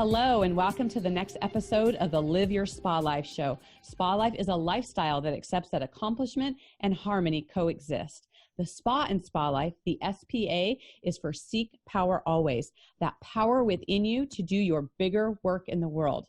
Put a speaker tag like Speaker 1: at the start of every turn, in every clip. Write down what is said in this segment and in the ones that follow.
Speaker 1: Hello, and welcome to the next episode of the Live Your Spa Life show. Spa Life is a lifestyle that accepts that accomplishment and harmony coexist. The Spa in Spa Life, the SPA, is for Seek Power Always, that power within you to do your bigger work in the world.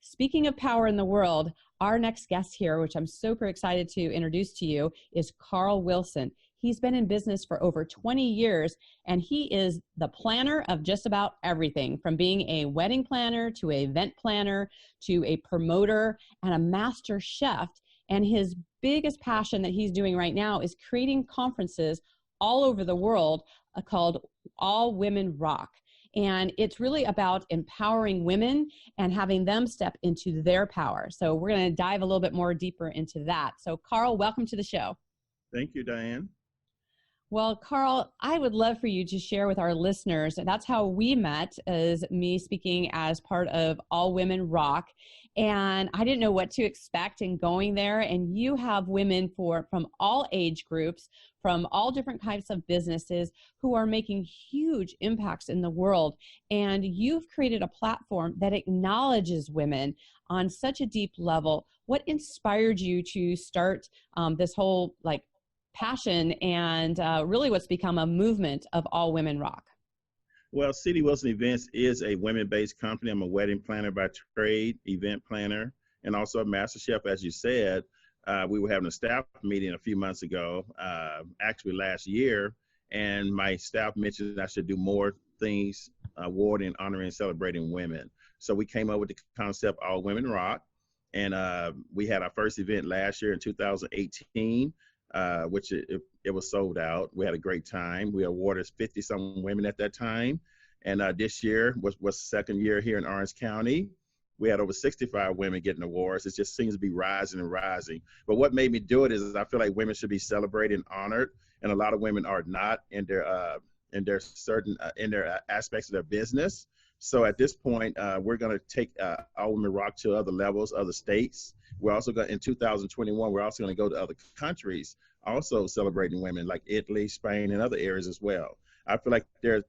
Speaker 1: Speaking of power in the world, our next guest here, which I'm super excited to introduce to you, is Carl Wilson. He's been in business for over 20 years, and he is the planner of just about everything, from being a wedding planner to an event planner to a promoter and a master chef. And his biggest passion that he's doing right now is creating conferences all over the world called All Women Rock. And it's really about empowering women and having them step into their power. So we're going to dive a little bit more deeper into that. So Carl, welcome to the show.
Speaker 2: Thank you, Diane.
Speaker 1: Well, Carl, I would love for you to share with our listeners. That's how we met, is me speaking as part of All Women Rock. And I didn't know what to expect in going there. And you have women from all age groups, from all different types of businesses who are making huge impacts in the world. And you've created a platform that acknowledges women on such a deep level. What inspired you to start this whole passion and really what's become a movement of All Women Rock?
Speaker 2: Well, C.D. Wilson Events is a women-based company. I'm a wedding planner by trade, event planner, and also a master chef, as you said. We were having a staff meeting a few months ago, actually last year, and my staff mentioned I should do more things awarding, honoring, and celebrating women. So we came up with the concept All Women Rock, and we had our first event last year in 2018. Which it was sold out. We had a great time. We awarded 50-some women at that time. And this year was the second year here in Orange County. We had over 65 women getting awards. It just seems to be rising and rising. But what made me do it is I feel like women should be celebrated and honored. And a lot of women are not in their certain aspects of their business. So at this point, we're going to take All Women Rock to other levels, other states. We're also going in 2021. We're also going to go to other countries, also celebrating women like Italy, Spain, and other areas as well. I feel like there's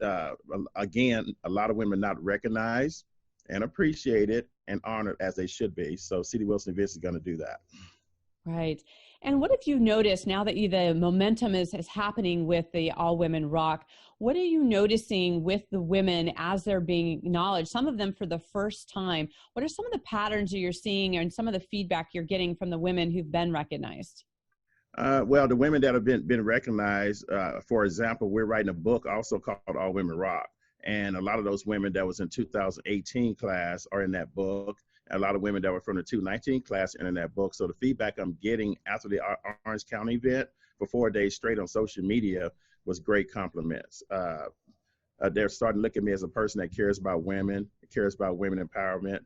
Speaker 2: again a lot of women not recognized and appreciated and honored as they should be. So C.D. Wilson Events is going to do that.
Speaker 1: Right. And what have you noticed now that the momentum is happening with the All Women Rock? What are you noticing with the women as they're being acknowledged, some of them for the first time? What are some of the patterns that you're seeing and some of the feedback you're getting from the women who've been recognized?
Speaker 2: Well, the women that have been recognized, for example, we're writing a book also called All Women Rock. And a lot of those women that was in 2018 class are in that book. A lot of women that were from the 2019 class are in that book. So the feedback I'm getting after the Orange County event for 4 days straight on social media was great compliments. They're starting to look at me as a person that cares about women, cares about women empowerment,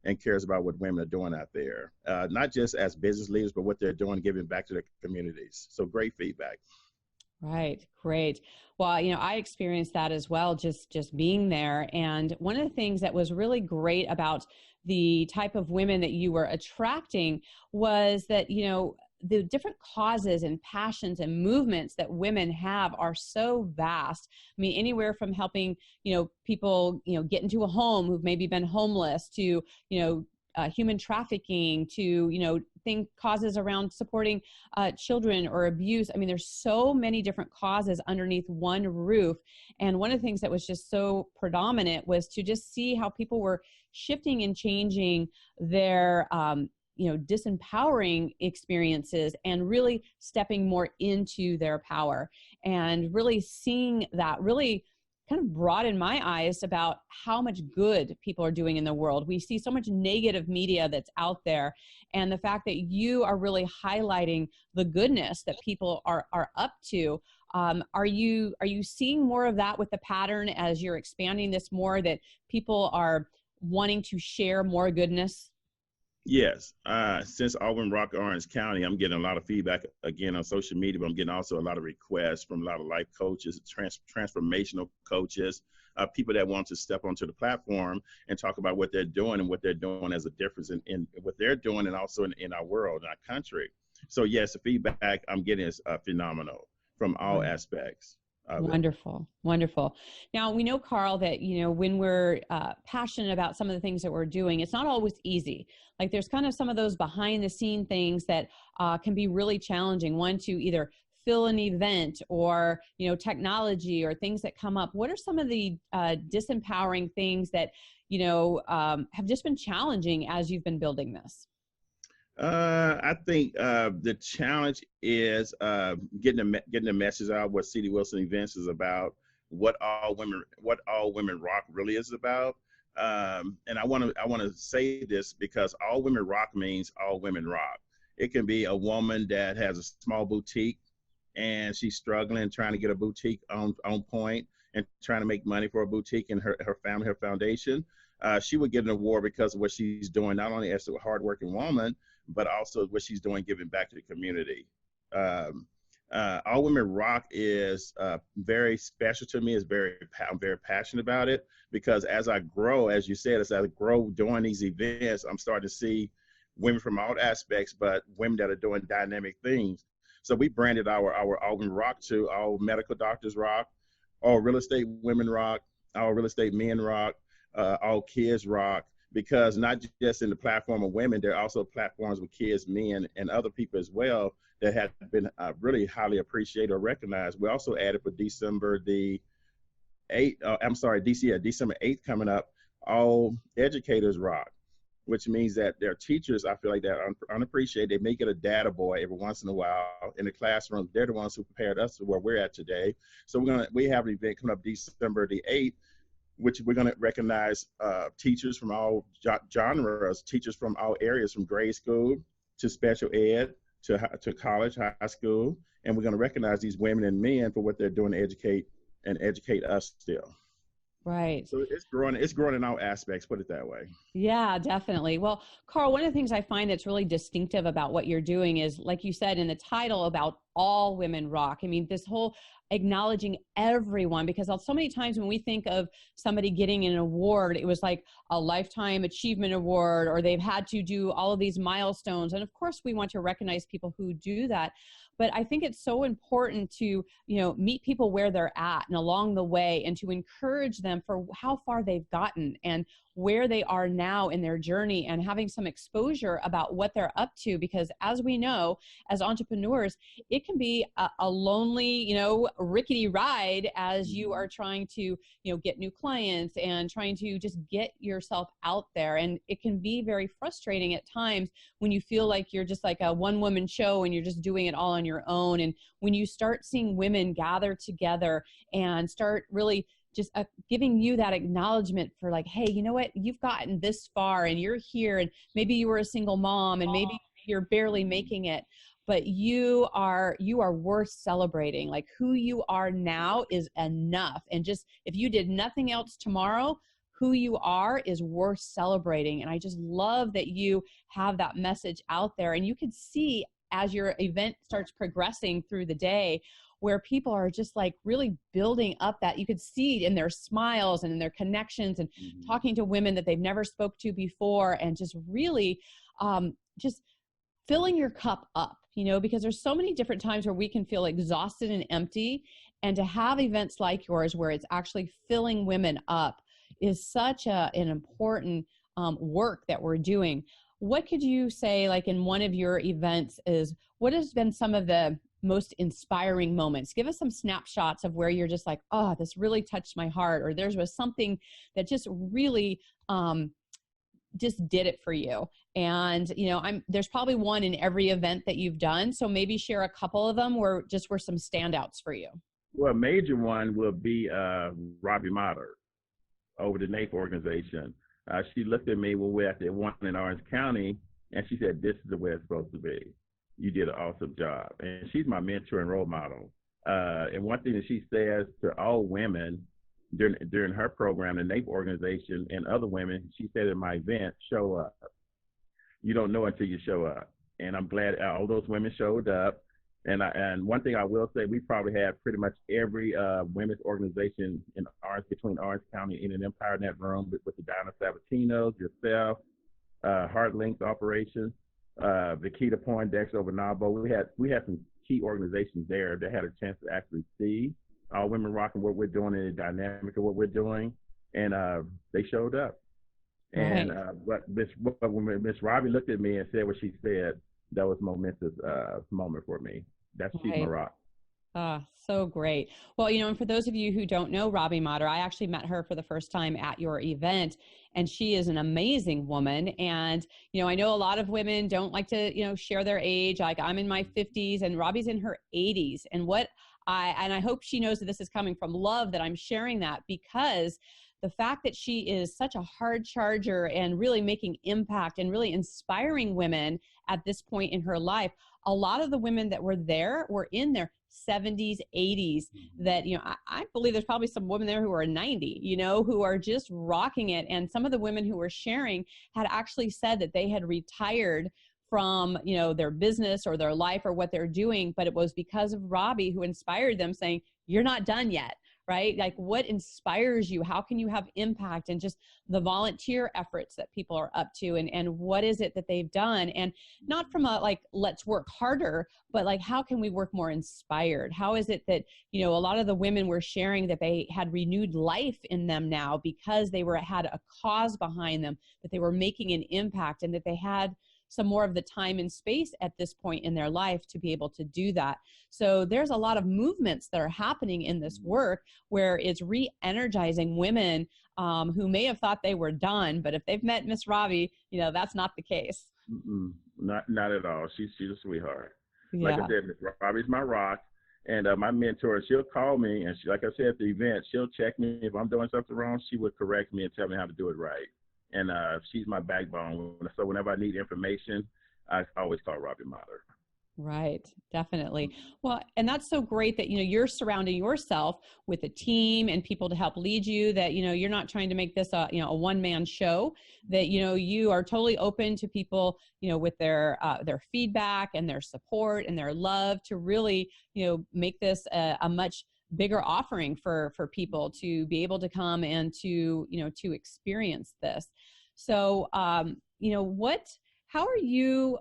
Speaker 2: and cares about what women are doing out there. Not just as business leaders, but what they're doing, giving back to their communities. So great feedback.
Speaker 1: Right. Great. Well, I experienced that as well, just being there. And one of the things that was really great about the type of women that you were attracting was that, the different causes and passions and movements that women have are so vast. I mean, anywhere from helping, people, get into a home who've maybe been homeless to, human trafficking to, causes around supporting children or abuse. I mean, there's so many different causes underneath one roof. And one of the things that was just so predominant was to just see how people were shifting and changing their, disempowering experiences and really stepping more into their power, and really seeing that really kind of broadened my eyes about how much good people are doing in the world. We see so much negative media that's out there, and the fact that you are really highlighting the goodness that people are up to. Are you seeing more of that with the pattern as you're expanding this more, that people are wanting to share more goodness?
Speaker 2: Yes. Since All Women Rock Orange County, I'm getting a lot of feedback again on social media, but I'm getting also a lot of requests from a lot of life coaches, transformational coaches, people that want to step onto the platform and talk about what they're doing and what they're doing as a difference in what they're doing and also in our world, in our country. So yes, the feedback I'm getting is phenomenal from all aspects. of it.
Speaker 1: Wonderful. Wonderful. Now, we know, Carl, that, when we're passionate about some of the things that we're doing, it's not always easy. Like there's kind of some of those behind the scene things that can be really challenging. One, to either fill an event or, technology or things that come up. What are some of the disempowering things that, have just been challenging as you've been building this?
Speaker 2: I think the challenge is getting the message out what CD Wilson Events is about, what all women rock really is about. And I want to say this because all women rock means all women rock. It can be a woman that has a small boutique and she's struggling trying to get a boutique on point and trying to make money for a boutique and her family, her foundation. She would get an award because of what she's doing, not only as a hardworking woman, but also what she's doing giving back to the community. All Women Rock is very special to me. I'm very passionate about it because as I grow, as you said, as I grow doing these events, I'm starting to see women from all aspects, but women that are doing dynamic things. So we branded our All Women Rock to All Medical Doctors Rock, All Real Estate Women Rock, All Real Estate Men Rock, All Kids Rock, because not just in the platform of women, there are also platforms with kids, men, and other people as well that have been really highly appreciated or recognized. We also added for December the 8th, December 8th coming up, All Educators Rock, which means that their teachers, I feel like they're unappreciated. They may get a data boy every once in a while in the classroom. They're the ones who prepared us to where we're at today. So we have an event coming up December the 8th, which we're going to recognize teachers from all genres, teachers from all areas, from grade school to special ed to college, high school, and we're going to recognize these women and men for what they're doing to educate us still.
Speaker 1: Right.
Speaker 2: So it's growing in all aspects, put it that way.
Speaker 1: Yeah, definitely. Well, Carl, one of the things I find that's really distinctive about what you're doing is, like you said in the title, about all women rock. I mean, this whole acknowledging everyone, because so many times when we think of somebody getting an award, it was like a lifetime achievement award, or they've had to do all of these milestones. And of course, we want to recognize people who do that. But I think it's so important to, meet people where they're at and along the way, and to encourage them for how far they've gotten and where they are now in their journey, and having some exposure about what they're up to. Because as we know, as entrepreneurs, it can be a lonely, rickety ride as you are trying to, get new clients and trying to just get yourself out there. And it can be very frustrating at times when you feel like you're just like a one-woman show and you're just doing it all on your own. And when you start seeing women gather together and start really just giving you that acknowledgement for like, hey, you know what, you've gotten this far and you're here, and maybe you were a single mom and maybe you're barely making it, but you are worth celebrating. Like, who you are now is enough. And just, if you did nothing else tomorrow, who you are is worth celebrating. And I just love that you have that message out there. And you can see as your event starts progressing through the day, where people are just like really building up, that you could see in their smiles and in their connections, and talking to women that they've never spoke to before, and just really just filling your cup up, because there's so many different times where we can feel exhausted and empty, and to have events like yours where it's actually filling women up is such an important work that we're doing. What could you say, like in one of your events, is what has been some of the most inspiring moments? Give us some snapshots of where you're just like, oh, this really touched my heart, or there was something that just really just did it for you. And, there's probably one in every event that you've done. So maybe share a couple of them where were some standouts for you.
Speaker 2: Well, a major one will be Robbie Motter over the NAPE organization. She looked at me when we were at the one in Orange County, and she said, this is the way it's supposed to be. You did an awesome job. And she's my mentor and role model. And one thing that she says to all women during her program, the NAPE organization, and other women, she said in my event, show up. You don't know until you show up. And I'm glad all those women showed up. And one thing I will say, we probably have pretty much every women's organization in between Orange County and Inland Empire in that room, with the Diane Sabatinos, yourself, Heart Links Operations, Vikita Poindexter over Nabo. We had some key organizations there that had a chance to actually see all women rocking what we're doing and the dynamic of what we're doing, and they showed up. And
Speaker 1: Right.
Speaker 2: but when Miss Robbie looked at me and said what she said, that was a momentous moment for me. That's She's my
Speaker 1: Right.
Speaker 2: rock.
Speaker 1: Ah, so great. Well, and for those of you who don't know Robbie Motter, I actually met her for the first time at your event, and she is an amazing woman. And, I know a lot of women don't like to, share their age. Like I'm in my 50s and Robbie's in her 80s. And I hope she knows that this is coming from love, that I'm sharing that, because the fact that she is such a hard charger and really making impact and really inspiring women at this point in her life. A lot of the women that were there were in their 70s, 80s, that, I believe there's probably some women there who are 90, who are just rocking it. And some of the women who were sharing had actually said that they had retired from, their business or their life or what they're doing, but it was because of Robbie who inspired them, saying, you're not done yet. Right? Like, what inspires you? How can you have impact? And just the volunteer efforts that people are up to, and what is it that they've done? And not from a like, let's work harder, but like, how can we work more inspired? How is it that, a lot of the women were sharing that they had renewed life in them now because they had a cause behind them, that they were making an impact, and that they had some more of the time and space at this point in their life to be able to do that. So there's a lot of movements that are happening in this work where it's re-energizing women who may have thought they were done, but if they've met Miss Robbie, that's not the case.
Speaker 2: Not at all. She's a sweetheart. Like I
Speaker 1: Yeah.
Speaker 2: said, Miss Robbie's my rock. And my mentor, she'll call me, and like I said at the event, she'll check me. If I'm doing something wrong, she would correct me and tell me how to do it right. And she's my backbone. So whenever I need information, I always call Robbie Motter.
Speaker 1: Right, definitely. Well, and that's so great that, you're surrounding yourself with a team and people to help lead you, that, you're not trying to make this a one-man show, that, you are totally open to people, with their feedback and their support and their love to really, make this a much bigger offering for people to be able to come and to experience this. So, how are you,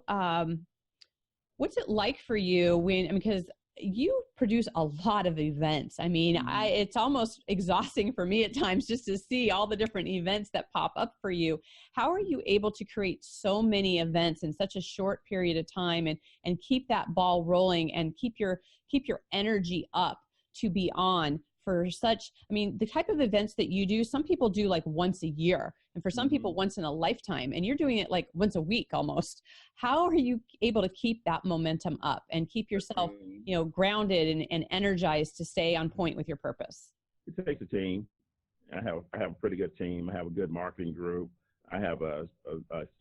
Speaker 1: what's it like for you because you produce a lot of events. It's almost exhausting for me at times just to see all the different events that pop up for you. How are you able to create so many events in such a short period of time, and keep that ball rolling and keep your energy up to be on for such, the type of events that you do, some people do like once a year, and for some people once in a lifetime, and you're doing it like once a week almost. How are you able to keep that momentum up and keep yourself, grounded and energized to stay on point with your purpose?
Speaker 2: It takes a team. I have a pretty good team. I have a good marketing group. I have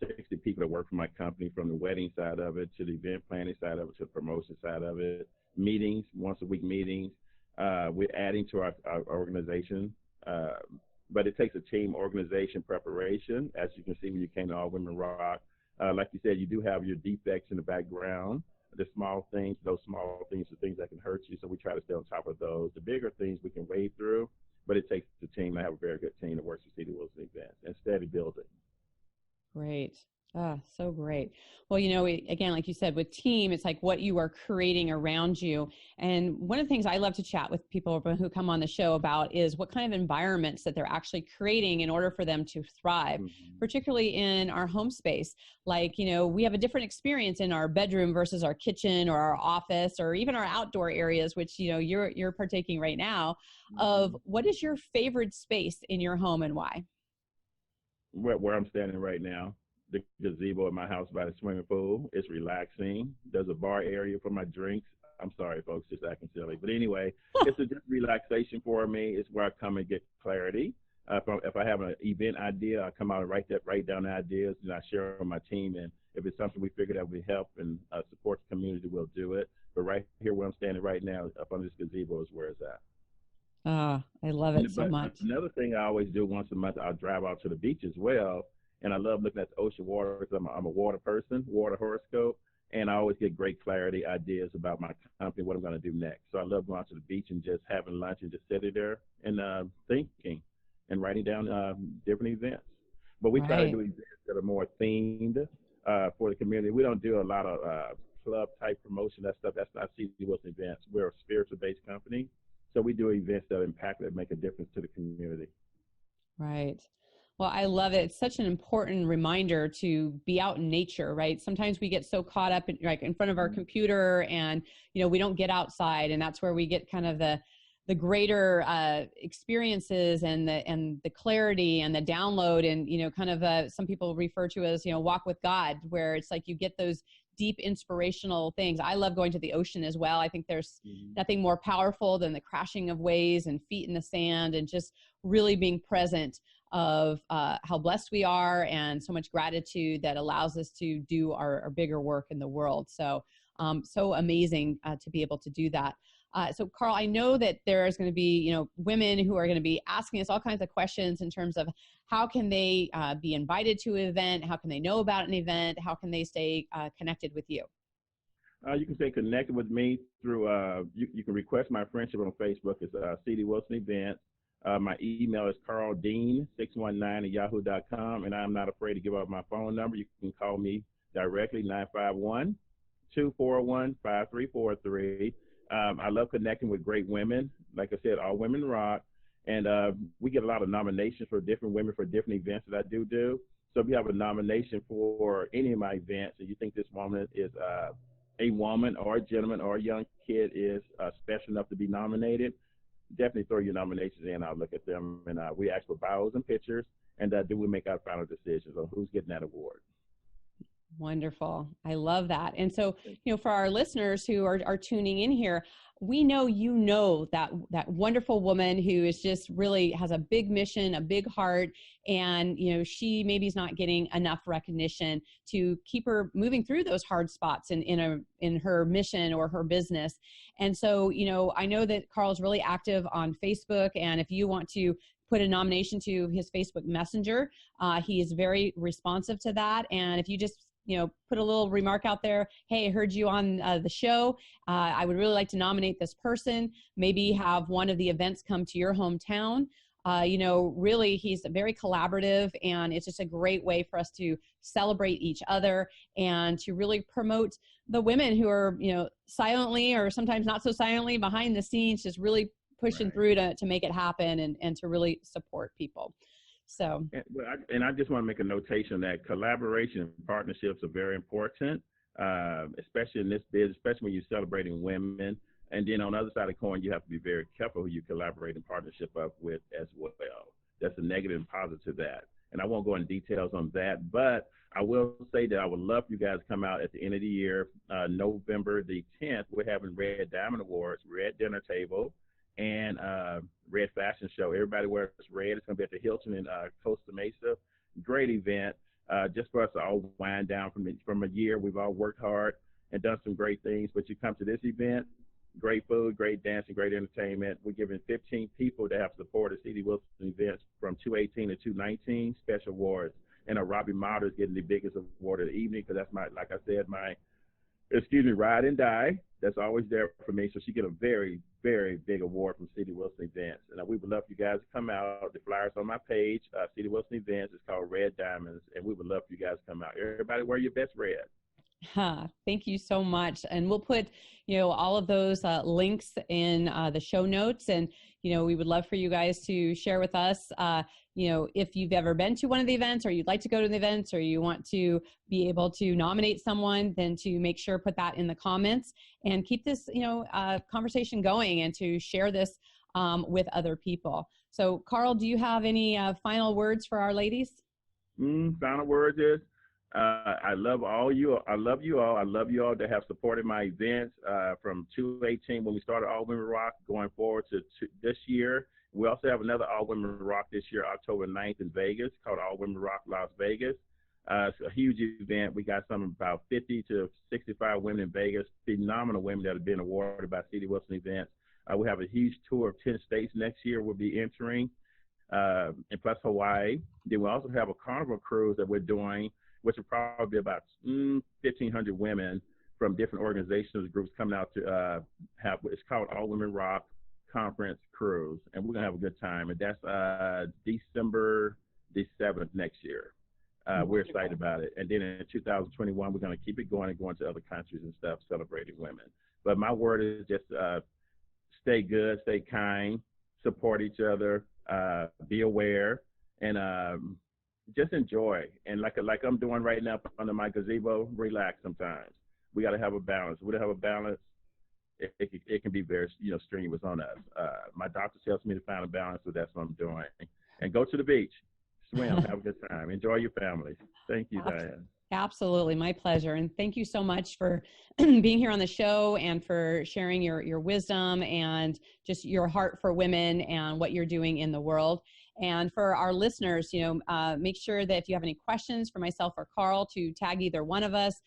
Speaker 2: 60 people that work for my company, from the wedding side of it to the event planning side of it to the promotion side of it. Meetings, once a week meetings. We're adding to our organization, but it takes a team, organization, preparation. As you can see when you came to All Women Rock, like you said, you do have your defects in the background, the small things, those small things are things that can hurt you, so we try to stay on top of those. The bigger things we can wade through, but it takes the team. I have a very good team that works with City Wilson events and steady building.
Speaker 1: Great. Ah, so great. Well, again, like you said, with team, it's like what you are creating around you. And one of the things I love to chat with people who come on the show about is what kind of environments that they're actually creating in order for them to thrive, particularly in our home space. Like, we have a different experience in our bedroom versus our kitchen or our office or even our outdoor areas, which, you're partaking right now, of what is your favorite space in your home and why?
Speaker 2: Where I'm standing right now, the gazebo at my house by the swimming pool. It's relaxing. There's a bar area for my drinks. I'm sorry, folks, just acting silly. But anyway, it's just relaxation for me. It's where I come and get clarity. If I have an event idea, I come out and write down the ideas, and I share it with my team. And if it's something we figure that would help and support the community, we'll do it. But right here where I'm standing right now, up on this gazebo, is where it's at.
Speaker 1: Ah, I love it so much.
Speaker 2: Another thing I always do once a month, I'll drive out to the beach as well. And I love looking at the ocean water because I'm a water person, water horoscope. And I always get great clarity, ideas about my company, what I'm going to do next. So I love going out to the beach and just having lunch and just sitting there and thinking and writing down different events. But we try to do events that are more themed for the community. We don't do a lot of club type promotion. That stuff, that's not CD Wilson events. We're a spiritual based company. So we do events that impact, that make a difference to the community.
Speaker 1: Right. Well, I love it. It's such an important reminder to be out in nature, right? Sometimes we get so caught up in, like, in front of our computer, and, we don't get outside, and that's where we get kind of the greater experiences and the clarity and the download, and, kind of some people refer to as, walk with God, where it's like you get those deep inspirational things. I love going to the ocean as well. I think there's nothing more powerful than the crashing of waves and feet in the sand, and just really being present of how blessed we are, and so much gratitude that allows us to do our bigger work in the world. So, so amazing to be able to do that. So Carl, I know that there's going to be, women who are going to be asking us all kinds of questions in terms of how can they be invited to an event? How can they know about an event? How can they stay connected with you?
Speaker 2: You can stay connected with me through, you can request my friendship on Facebook. It's C.D. Wilson Events. My email is carldean619@yahoo.com, and I'm not afraid to give out my phone number. You can call me directly, 951-241-5343. I love connecting with great women. Like I said, All Women Rock. And we get a lot of nominations for different women for different events that I do. So if you have a nomination for any of my events and you think this woman is a woman or a gentleman or a young kid is special enough to be nominated, definitely throw your nominations in. I'll look at them, and we ask for bios and pictures, and then we make our final decisions on who's getting that award.
Speaker 1: Wonderful. I love that. And so, for our listeners who are tuning in here, we know that wonderful woman who is just really has a big mission, a big heart, and she maybe is not getting enough recognition to keep her moving through those hard spots in her mission or her business. And so, I know that Carl's really active on Facebook, and if you want to put a nomination to his Facebook Messenger, he is very responsive to that. And if you just put a little remark out there, hey, I heard you on the show. I would really like to nominate this person. Maybe have one of the events come to your hometown. Really, he's very collaborative, and it's just a great way for us to celebrate each other and to really promote the women who are, silently or sometimes not so silently behind the scenes, just really pushing through to make it happen and to really support people. So,
Speaker 2: and I just want to make a notation that collaboration and partnerships are very important, especially in this business, especially when you're celebrating women. And then on the other side of the coin, you have to be very careful who you collaborate and partnership up with as well. That's a negative and positive to that. And I won't go into details on that, but I will say that I would love for you guys to come out at the end of the year, November the 10th. We're having Red Diamond Awards, Red Dinner Table, and Red Fashion Show. Everybody wears red. It's going to be at the Hilton in Costa Mesa. Great event, just for us to all wind down from a year. We've all worked hard and done some great things, but you come to this event, great food, great dancing, great entertainment. We're giving 15 people that have supported C.D. Wilson events from 2018 to 2019 special awards. And Robbie Marder is getting the biggest award of the evening, because that's like I said, ride and die. That's always there for me. So she get a very, very big award from C.D. Wilson Events. And we would love for you guys to come out. The flyer's on my page, C.D. Wilson Events. It's called Red Diamonds. And we would love for you guys to come out. Everybody wear your best red.
Speaker 1: Thank you so much. And we'll put, all of those links in the show notes. And, we would love for you guys to share with us, if you've ever been to one of the events, or you'd like to go to the events, or you want to be able to nominate someone, then to make sure put that in the comments and keep this, conversation going, and to share this with other people. So Carl, do you have any final words for our ladies?
Speaker 2: Final words is, I love you all. I love you all that have supported my events from 2018 when we started All Women Rock, going forward to this year. We also have another All Women Rock this year, October 9th in Vegas, called All Women Rock Las Vegas. It's a huge event. We got about 50 to 65 women in Vegas, phenomenal women that have been awarded by C.D. Wilson Events. We have a huge tour of 10 states next year we'll be entering, and plus Hawaii. Then we also have a carnival cruise that we're doing, which will probably be about 1,500 women from different organizations, groups coming out to have, it's called All Women Rock Conference Cruise. And we're going to have a good time. And that's December the 7th next year. We're excited about it. And then in 2021, we're going to keep it going and going to other countries and stuff, celebrating women. But my word is just stay good, stay kind, support each other, be aware, and just enjoy. And like I'm doing right now under my gazebo, relax sometimes. We got to have a balance. We don't have a balance. It can be very, strenuous on us. My doctor tells me to find a balance, so that's what I'm doing. And go to the beach, swim, have a good time, enjoy your family. Thank you, Diane.
Speaker 1: Absolutely, my pleasure. And thank you so much for being here on the show and for sharing your wisdom and just your heart for women and what you're doing in the world. And for our listeners, make sure that if you have any questions for myself or Carl, to tag either one of us,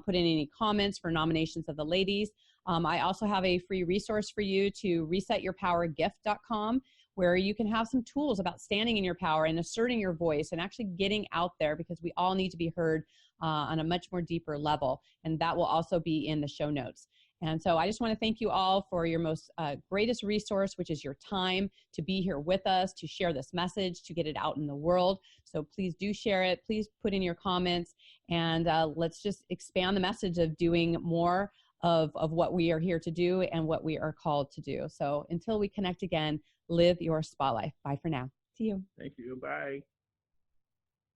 Speaker 1: put in any comments for nominations of the ladies. I also have a free resource for you to resetyourpowergift.com, where you can have some tools about standing in your power and asserting your voice and actually getting out there, because we all need to be heard on a much more deeper level. And that will also be in the show notes. And so I just want to thank you all for your most greatest resource, which is your time to be here with us, to share this message, to get it out in the world. So please do share it. Please put in your comments, and let's just expand the message of doing more of what we are here to do and what we are called to do. So until we connect again, live your spa life. Bye for now. See you.
Speaker 2: Thank you. Bye.